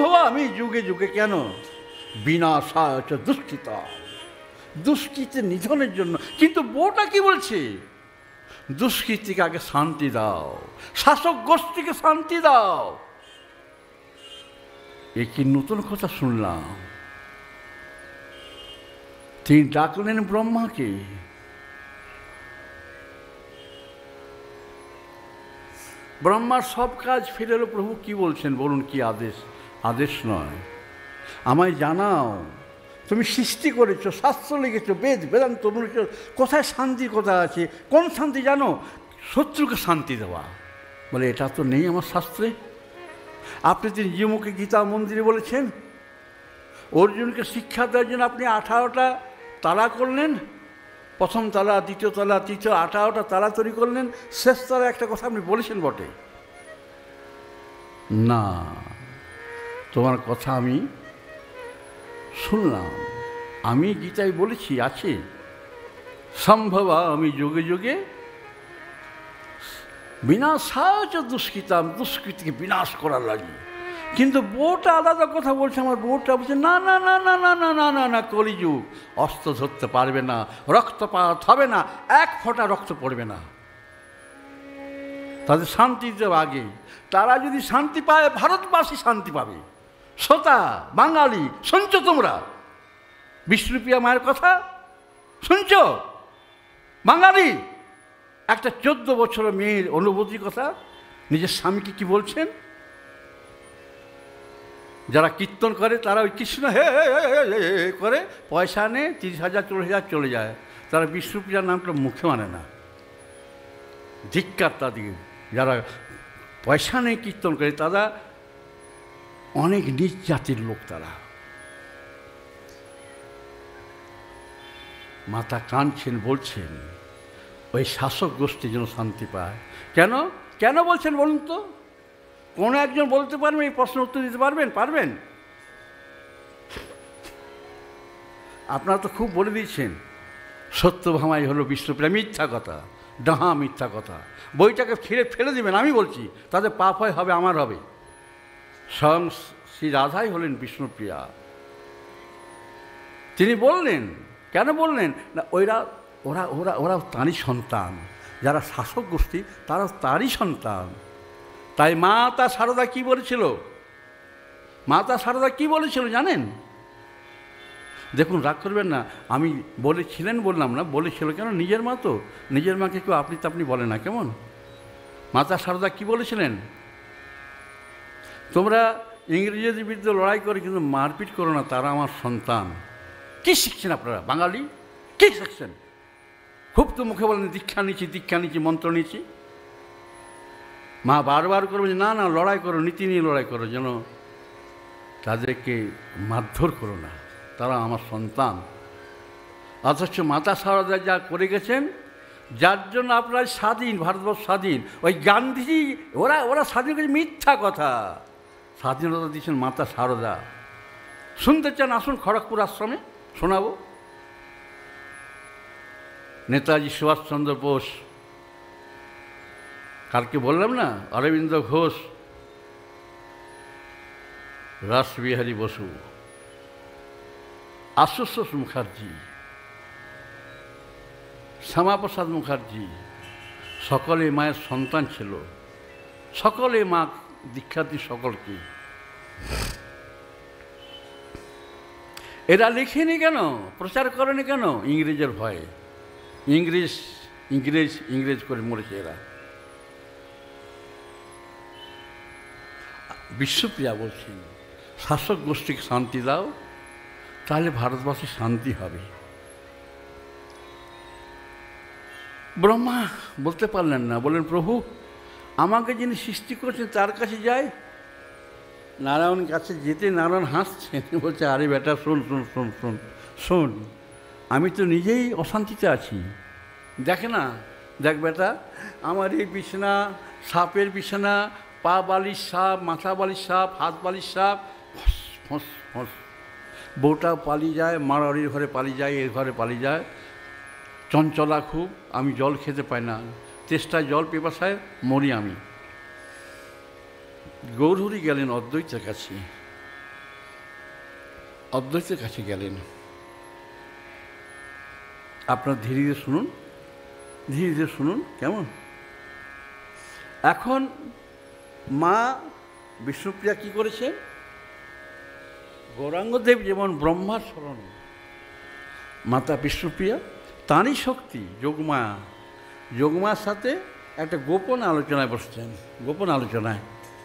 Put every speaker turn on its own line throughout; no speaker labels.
সম্ভবামি যুগে যুগে, কেন? বিনাশায় চ দুষ্কৃতা, দুষ্কৃতি নিধনের জন্য। কিন্তু বউটা কি বলছে? দুষ্কৃতিকে আগে শান্তি দাও, শাসক গোষ্ঠীকে শান্তি দাও। এ কি নতুন কথা শুনলাম? তিনি ডাকলেন ব্রহ্মাকে। ব্রহ্মার সব কাজ ফেলে এলো। প্রভু কি বলছেন বলুন? কি আদেশ? আদেশ নয়, আমায় জানাও। তুমি সৃষ্টি করেছো, শাস্ত্র লিখেছো, বেদ বেদান্ত বলেছ, কোথায় শান্তির কথা আছে? কোন শান্তি জানো? শত্রুকে শান্তি দেওয়া। বলে এটা তো নেই আমার শাস্ত্রে। আপনি তো নিজে মুখে গীতা মন্দিরে বলেছেন, অর্জুনকে শিক্ষা দেওয়ার জন্য আপনি 18টা তালা করলেন। প্রথম তালা, দ্বিতীয় তালা, তৃতীয়, 18টা তালা তৈরি করলেন। শেষ তালা একটা কথা আপনি বলেছেন বটে। না, তোমার কথা আমি শুনলাম, আমি গীতায় বলেছি আছে সম্ভবা আমি যুগে যুগে বিনাশায় চ দুষ্কৃতাম, দুষ্কৃতিকে বিনাশ করার লাগে। কিন্তু বউটা আলাদা কথা বলছে। আমার বউটা বলছে না না না না না না না না না, কলিযুগ, অস্ত্র ধরতে পারবে না, রক্তপাত হবে না, এক ফোঁটা রক্ত পড়বে না। তাদের শান্তি দেওয়া আগে। তারা যদি শান্তি পায়, ভারতবাসী শান্তি পাবে। শ্রোতা বাঙালি, শুনছ তোমরা বিষ্ণুপ্রিয়া মায়ের কথা? শুনছ? বাঙালি একটা 14 বছরের মেয়ের অনুভূতির কথা নিজের স্বামীকে কি বলছেন? যারা কীর্তন করে তারা ওই কৃষ্ণ হে করে পয়সা নেয়, 30,000 40,000 চলে যায়। তারা বিষ্ণুপ্রিয়ার নামটা মুখে মানে না। ধিক্কার তাদের। যারা পয়সা নেই কীর্তন করে তারা অনেক নিচ জাতির লোক। তারা মাতা কাঁদছেন, বলছেন ওই শাসক গোষ্ঠী যেন শান্তি পায়। কেন কেন বলছেন বলুন তো? কোনো একজন বলতে পারবেন? এই প্রশ্ন উত্তর দিতে পারবেন? পারবেন? আপনারা তো খুব বলে দিয়েছেন সত্যভামাই হলো বিষ্ণুপ্রিয়া। মিথ্যা কথা, ডাহা মিথ্যা কথা। বইটাকে ফেলে দেবেন। আমি বলছি তাদের পাপ হয়, হবে, আমার হবে। স্বয়ং শ্রী রাধাই হলেন বিষ্ণুপ্রিয়া। তিনি বললেন, কেন বললেন না? ওরা ওরা ওরা ওরা তাঁরই সন্তান। যারা শাসক গোষ্ঠী তারা তারই সন্তান। তাই মাতা সারদা কি বলেছিল? মাতা সারদা কি বলেছিল জানেন? দেখুন, রাগ করবেন না, আমি বলেছিলেন বললাম না, বলেছিল। কেন? নিজের মা তো, নিজের মাকে কেউ আপনি তাপনি বলে না। কেমন? মাতা সারদা কি বলেছিলেন? তোমরা ইংরেজদের বিরুদ্ধে লড়াই করে কিন্তু মারপিট করো না, তারা আমার সন্তান। কি শিখছেন আপনারা বাঙালি? কি শিখছেন? খুব তো মুখে বলেন দীক্ষা নিচ্ছি, দীক্ষা নিচ্ছি, মন্ত্র নিচ্ছি। মা বারবার করবে যে না না, লড়াই করো, নীতি নিয়ে লড়াই করো, যেন তাদেরকে মারধর করো না, তারা আমার সন্তান। অথচ মাতা সারদা যা করে গেছেন, যার জন্য আপনার স্বাধীন, ভারতবর্ষ স্বাধীন। ওই গান্ধীজি ওরা ওরা স্বাধীন করেছে, মিথ্যা কথা। স্বাধীনতা দিয়েছেন মাতা সারদা। শুনতে চান? আসুন খড়গপুর আশ্রমে, শোনাবো। নেতাজি সুভাষচন্দ্র বোস, কালকে বললাম না, অরবিন্দ ঘোষ, রাসবিহারী বসু, আশুতোষ মুখার্জি, শ্যামাপ্রসাদ মুখার্জি, সকলে মায়ের সন্তান ছিল। সকলে মা দীক্ষার্থী সকলকে। এরা লেখেনি কেন? প্রচার করেনি কেন? ইংরেজের ভয়ে। ইংরেজ ইংরেজ ইংরেজ করে মরেছে এরা। বিশ্বপ্রিয়া বলছেন শাসক গোষ্ঠীকে শান্তি দাও, তাহলে ভারতবর্ষে শান্তি হবে। ব্রহ্মা বলতে পারলেন না, বলেন প্রভু আমাকে যিনি সৃষ্টি করেছেন তার কাছে যাই। নারায়ণ কাছে যেতে নারায়ণ হাসছেন, বলছে আরে বেটা শোন শোন শোন শোন শোন, আমি তো নিজেই অশান্তিতে আছি। দেখে না, দেখ বেটা, আমার এই বিছানা সাপের বিছানা, পা বালির সাপ, মাথা বালির সাপ, হাত বালির সাপ, ফস ফস ফস। বউটাও পালিয়ে যায়, মারারির ঘরে পালিয়ে যায়, এর ঘরে পালিয়ে যায়। চঞ্চলা খুব, আমি জল খেতে পাই না, তেষ্টায় জল পিপাসায় মরি আমি। গৌরহরি গেলেন অদ্বৈতের কাছে, অদ্বৈতের কাছে গেলেন। আপনার ধীরে ধীরে শুনুন, ধীরে ধীরে শুনুন কেমন। এখন মা বিষ্ণুপ্রিয়া কি করেছে? গৌরাঙ্গদেব যেমন ব্রহ্মার স্মরণ, মাতা বিষ্ণুপ্রিয়া তাঁরই শক্তি যোগমায়া, যোগমায়ার সাথে একটা গোপন আলোচনায় বসছেন। গোপন আলোচনায়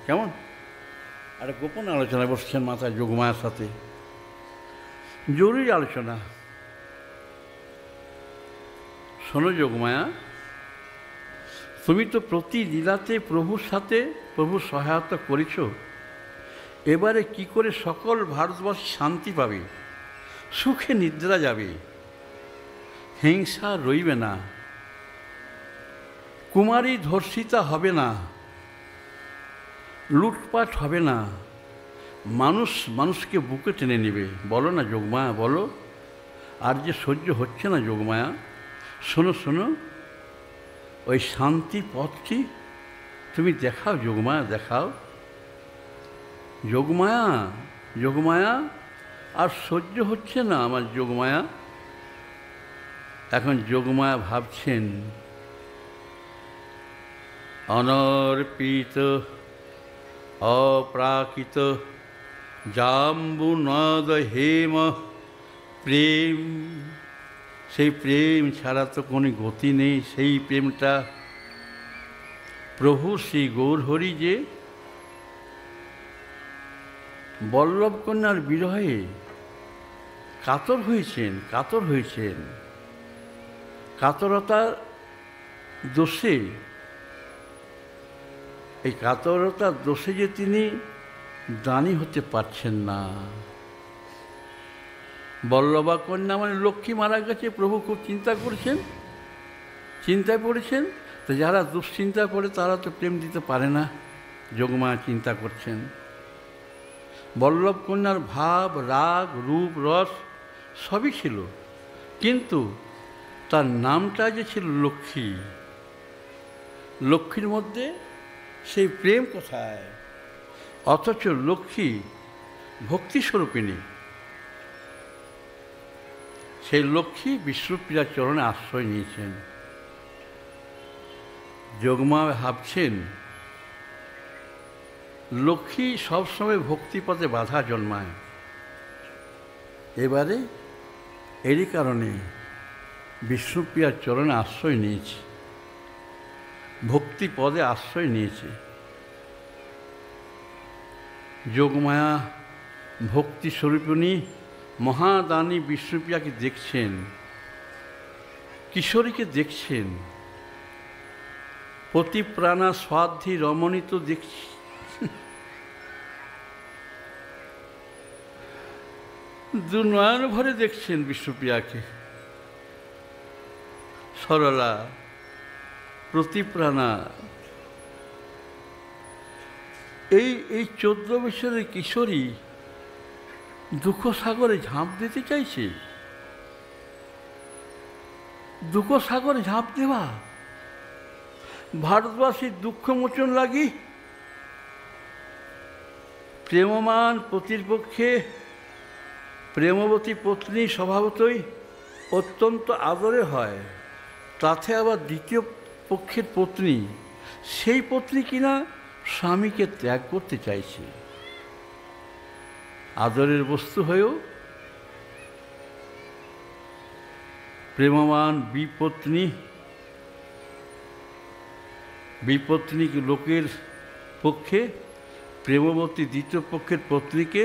কেমন একটা গোপন আলোচনায় বসছেন মাতা যোগমায়ার সাথে, জরুরি আলোচনা। শোনো যোগমায়া, তুমি তো প্রতি লীলাতে প্রভুর সাথে প্রভুর সহায়তা করেছ, এবারে কি করে সকল ভারতবর্ষ শান্তি পাবে, সুখে নিদ্রা যাবে, হিংসা রইবে না, কুমারী ধর্ষিতা হবে না, লুটপাট হবে না, মানুষ মানুষকে বুকে টেনে নেবে। বলো না যোগমায়া, বলো। আর যে সহ্য হচ্ছে না যোগমায়া, শোনো শোনো, ওই শান্তি পথটি তুমি দেখাও যোগমায়া, দেখাও যোগমায়া। যোগমায়া আর সহ্য হচ্ছে না আমার যোগমায়া। এখন যোগমায়া ভাবছেন, অনর্পিত অপ্রাকৃত জাম্বুনদ হেম প্রেম, সেই প্রেম ছাড়া তো কোনো গতি নেই। সেই প্রেমটা প্রভু শ্রী গৌরহরি যে বল্লভ কন্যার বিরহে কাতর হয়েছেন, কাতর হয়েছেন, কাতরতার দোষে, এই কাতরতার দোষে যে তিনি দানী হতে পারছেন না। বল্লভা কন্যা মানে লক্ষ্মী মারা গেছে, প্রভু খুব চিন্তা করছেন, চিন্তায় পড়েছেন। তো যারা দুশ্চিন্তা করে তারা তো প্রেম দিতে পারে না, যোগমায়া চিন্তা করছেন। বল্লভ কন্যার ভাব, রাগ, রূপ, রস সবই ছিল, কিন্তু তার নামটা যে ছিল লক্ষ্মী। লক্ষ্মীর মধ্যে সেই প্রেম কোথায়? অথচ লক্ষ্মী ভক্তিস্বরূপিণী। সেই লক্ষ্মী বিষ্ণুপ্রিয়ার চরণে আশ্রয় নিয়েছেন। যোগমা ভাবছেন, লক্ষ্মী সবসময় ভক্তিপথে বাধা জন্মায়, এবারে এরই কারণে বিষ্ণুপ্রিয়ার চরণে আশ্রয় নিয়েছে, ভক্তিপদে আশ্রয় নিয়েছে। যোগমায়া ভক্তিস্বরূপিণী মহাদানী বিষ্ণুপ্রিয়াকে দেখছেন, কিশোরীকে দেখছেন, পতিপ্রাণা স্বাধী রমণী তো দেখছি, দু নয়ন ভরে দেখছেন বিষ্ণুপ্রিয়াকে। সরলা, প্রতিপ্রাণা, এই 14 বছরের কিশোরী দুঃখ সাগরে ঝাঁপ দিতে চাইছে। দুঃখ সাগরে ঝাঁপ দেওয়া, ভারতবাসীর দুঃখ মোচন লাগি। প্রেমমান পতির পক্ষে প্রেমবতী পত্নী স্বভাবতই অত্যন্ত আদরে হয়, তাতে আবার দ্বিতীয় পক্ষের পত্নী, সেই পত্নী কিনা স্বামীকে ত্যাগ করতে চাইছে। আদরের বস্তু হয়েও প্রেমমান বিপত্নী লোকের পক্ষে প্রেমবতী দ্বিতীয় পক্ষের পত্নীকে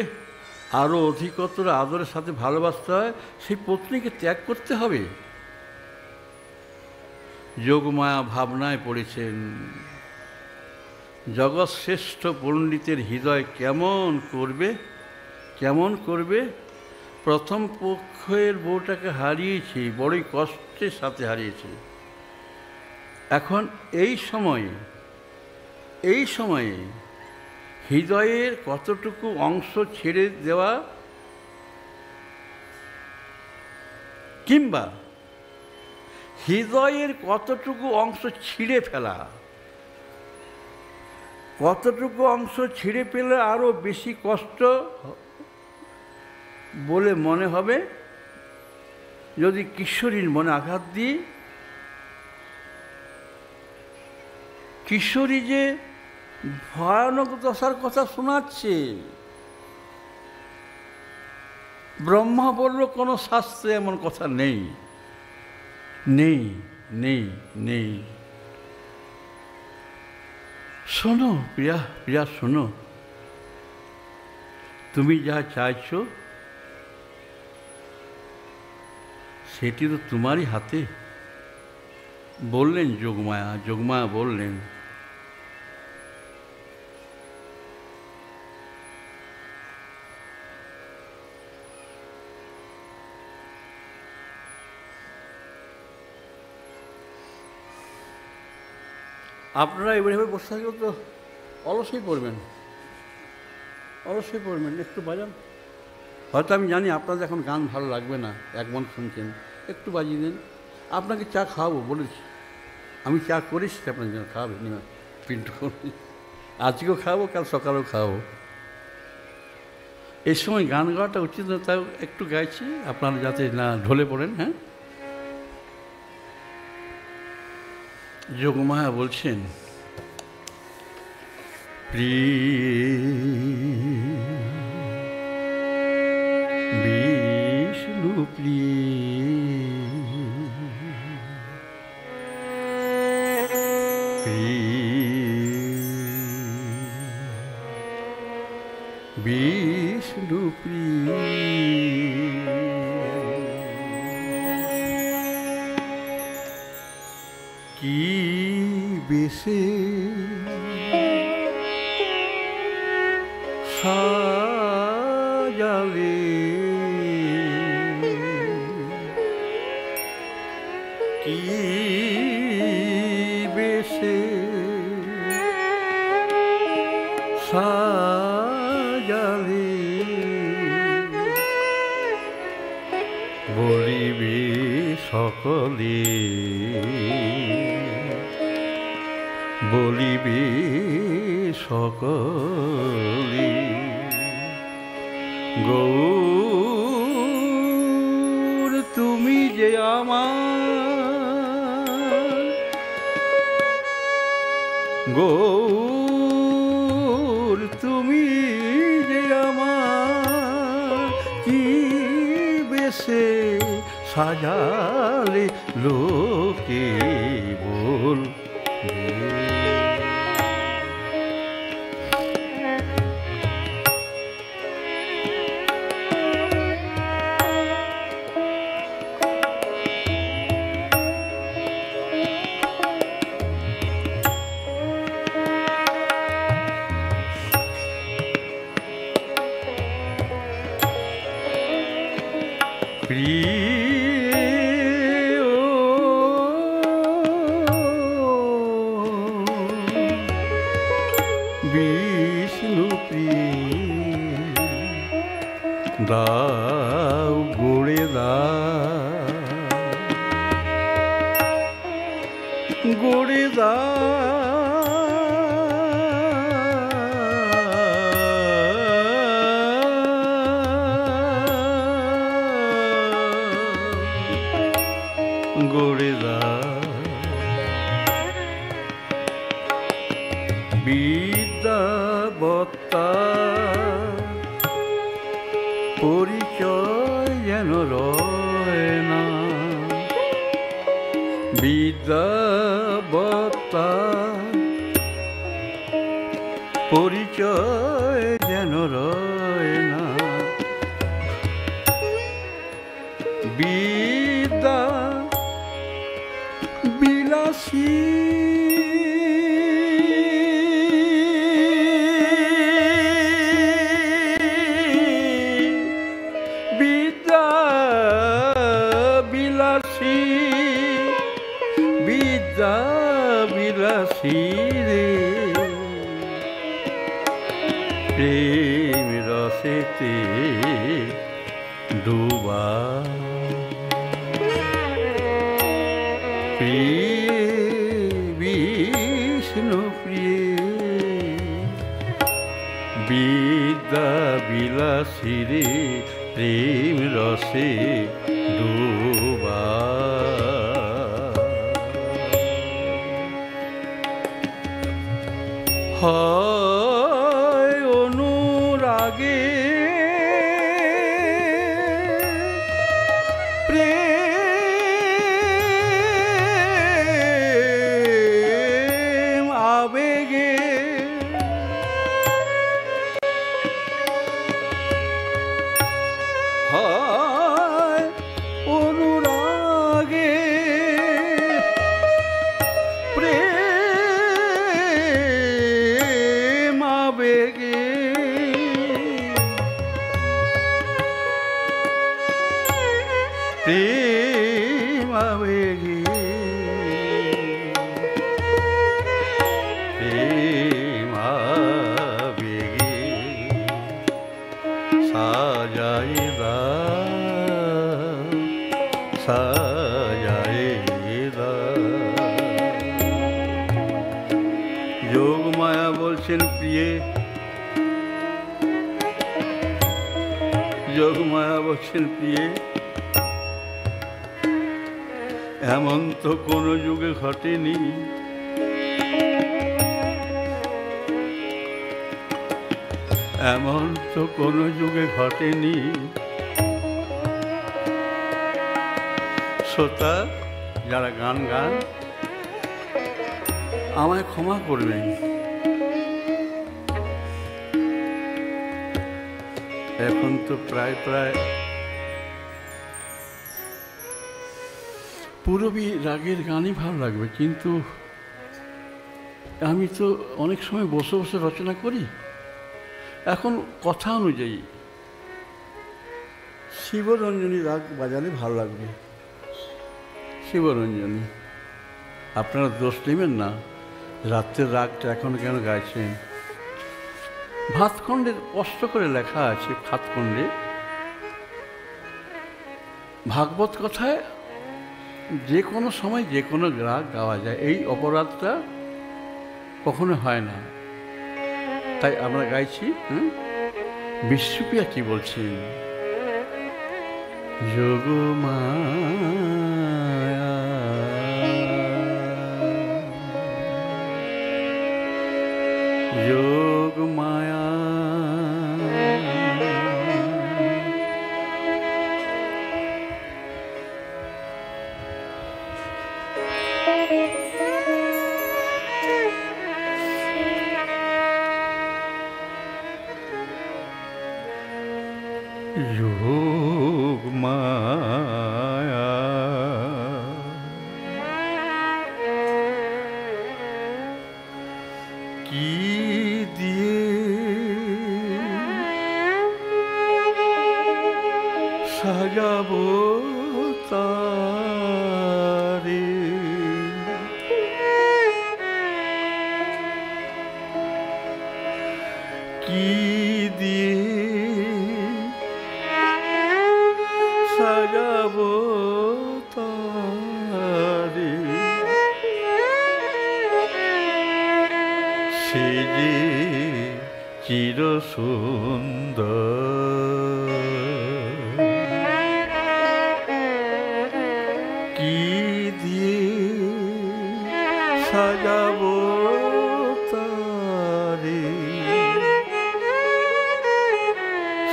আরও অধিকতর আদরের সাথে ভালোবাসতে হয়, সেই পত্নীকে ত্যাগ করতে হবে। যোগমায়া ভাবনায় পড়েছেন, জগৎশ্রেষ্ঠ পণ্ডিতের হৃদয় কেমন করবে, কেমন করবে। প্রথম পক্ষের বউটাকে হারিয়েছে, বড়ই কষ্টের সাথে হারিয়েছে। এখন এই সময়ে হৃদয়ের কতটুকু অংশ ছেড়ে দেওয়া, কিংবা হৃদয়ের কতটুকু অংশ ছিঁড়ে ফেলা, কতটুকু অংশ ছিঁড়ে ফেলে আরও বেশি কষ্ট বলে মনে হবে যদি কিশোরীর মনে আঘাত দিই, কিশোরী যে ভয়ানক দশার কথা শোনাচ্ছে। ব্রহ্মা বলল কোনো শাস্ত্রে এমন কথা নেই, নেই, নেই, নেই। শোনো প্রিয়া, প্রিয়া শোনো, তুমি যা চাইছো সেটি তো তোমারই হাতে। বললেন যোগমায়া, যোগমায়া বললেন আপনারা এভাবে বসে থাকলেও তো অলসই পড়বেন, অলসই পড়বেন। একটু বাজান, হয়তো আমি জানি আপনাদের এখন গান ভালো লাগবে না, এক মন শুনছেন, একটু বাজিয়ে দিন। আপনাকে চা খাওয়াবো বলেছি, আমি চা করেছি আপনার জন্য, খাওয়াবেন না পিন্টু করে, আজকেও খাওয়াবো, কাল সকালেও খাওয়াবো। এই সময় গান গাওয়াটা উচিত না, তাও একটু গাইছি, আপনারা যাতে না ঢলে পড়েন। হ্যাঁ, যোগমায়া বলছেন, বিষ্ণু বিষ্ণু কি বেশে সাজালে কি বেশে সাজালে বলিবে সকলে, বলিবে সকলে গৌর তুমি যে আমার, গৌর তুমি যে আমার, কি বেশে সাজালে লোকে বল। বিষ্ণু দাও গড়ে দাও, গড়ে দাও, গড়ে দাও বিদ্যাবত্তা পরিচয় যেন রয় না, বিদ্যাবত্তা পরিচয় যেন রয় না, বিদ্যা বিলাসী বিলাসী রে প্রেম রসেতে ডুবা, প্রিয় বিষ্ণু প্রিয় বিদ্যা লীলা বিলাসী রে প্রেম রসে ডোবা হয় অনুরাগে প্রেম আবেগে হয় অনুরাগে প্রেম আবেগে প্রেম আবেগে প্রেম আবেগে সাজাই দাও সাজাই দাও যোগ মায়া বলছেন প্রিয়ে যোগ মায়া বলছেন প্রিয়ে এমন তো কোনো যুগে ঘটেনি এমন তো কোনো যুগে ঘটেনি শ্রোতা যারা গান গান আমায় ক্ষমা করবেন এখন তো প্রায় পূরবী রাগের গানই ভালো লাগবে কিন্তু আমি তো অনেক সময় বসে বসে রচনা করি এখন কথা অনুযায়ী শিবরঞ্জনী রাগ বাজালে ভালো লাগবে শিবরঞ্জনী আপনারা দোষ নেবেন না রাত্রের রাগটা এখন কেন গাইছেন ভাতখণ্ডের স্পষ্ট করে লেখা আছে ভাতখণ্ডে ভাগবত কথায় যে কোনো সময় যে কোনো রাগ গাওয়া যায় এই অপরাধটা কখনো হয় না তাই আমরা গাইছি বিশ্বপ্রিয়া কি বলছেন যোগমায়া যোগমায়া যোগমায়া কি দিয়ে সাজাবো তারে কি দিয়ে সাজাবো তারে সে যে চির সুন্দর কি দিয়ে সাজাবো তারে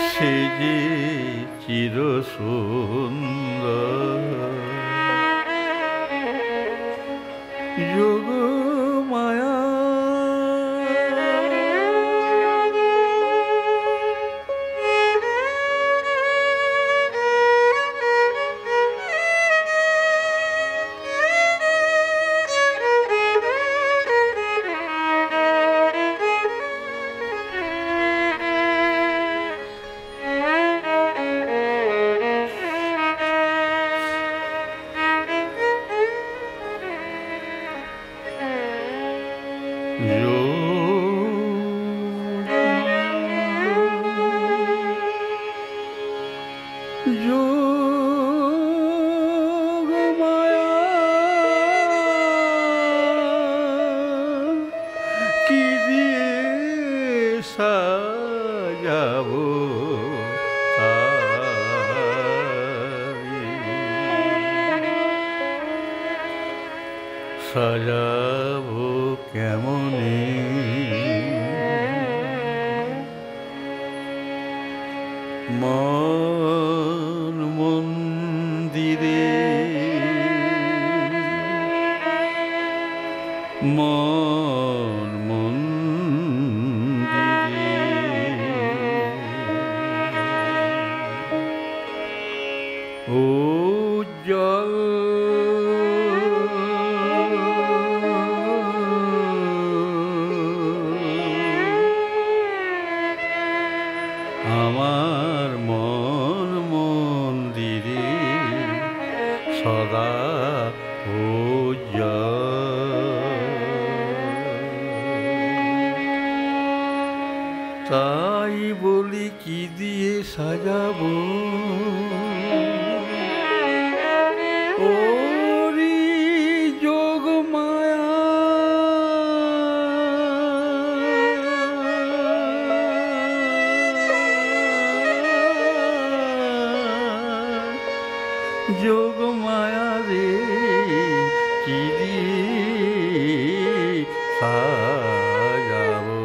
সে যে চির সুন্দর যোগমায়া সাজাবো কেমনে মন মন্দিরে মন মন্দিরে উজ্জ্বল আমার মন মন্দিরে সদা তাই বলি কি দিয়ে সাজাবো ওরি যোগ মায়া যোগ মায়া রে কি দিয়ে সাজাবো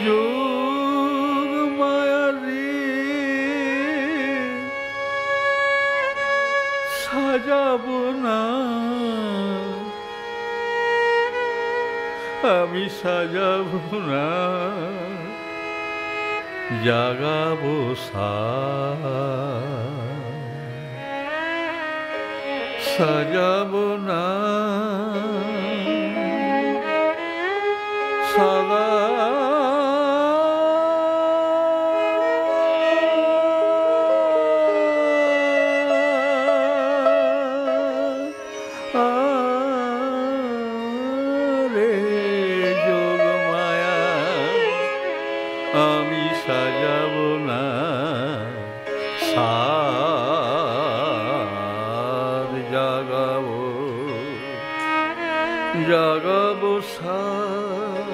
যোগ মায়া রে সাজাবো না আমি সাজাবো না জাগাবো সাজাবো না সাদা আমি সাজাবো না সার জাগাবো জাগাবো সার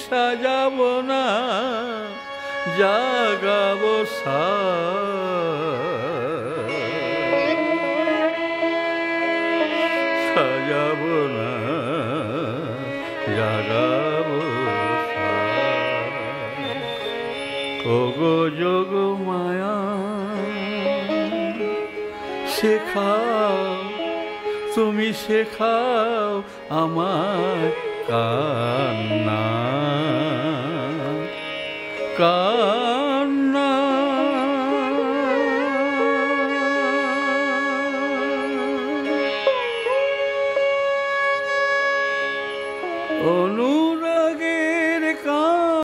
সাজাবো না জাগাবো সাজাবো না জাগাবো ওগো যোগ মায়া শেখাও তুমি শেখাও আমার কান্না